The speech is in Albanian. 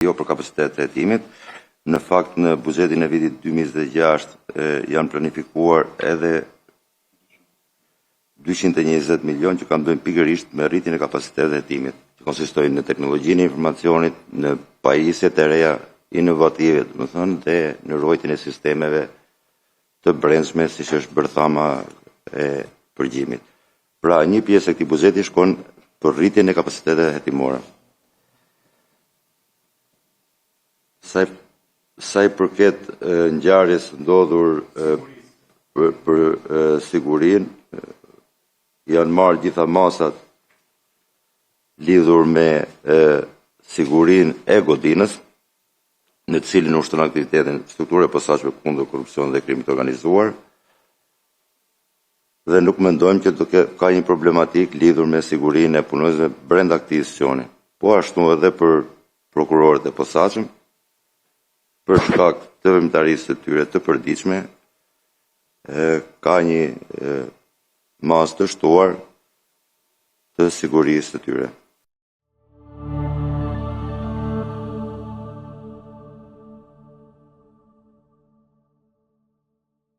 jo për kapacitet të hetimit. Në fakt, në buxhetin e vitit 2026 janë planifikuar edhe 220 milion që kanë bëjnë pikërisht me rritjen e kapacitetit të hetimit, që konsistojnë në teknologjinë e informacionit, në pajisjet e reja inovative, dhe në ruajtjen e sistemeve të brendshme, siç është bërthama e përgjimit. Pra, një pjesë e këtij buxheti shkon për rritjen e kapacitetit hetimor. Sa i përket ngjarjes ndodhur për sigurinë, janë marrë gjitha masat lidhur me sigurinë e godinës, në të cilin ushtron aktivitetin struktura e posaçme kundër korrupsionit dhe krimit të organizuar, dhe nuk mendojmë që ka një problematik lidhur me sigurinë e punonjësve brenda këtij institucioni, po ashtu edhe për prokurorët e posaçëm, për shkak të veprimtarisë së tyre të përditshme, ka një masë të shtuar të sigurisë të tyre.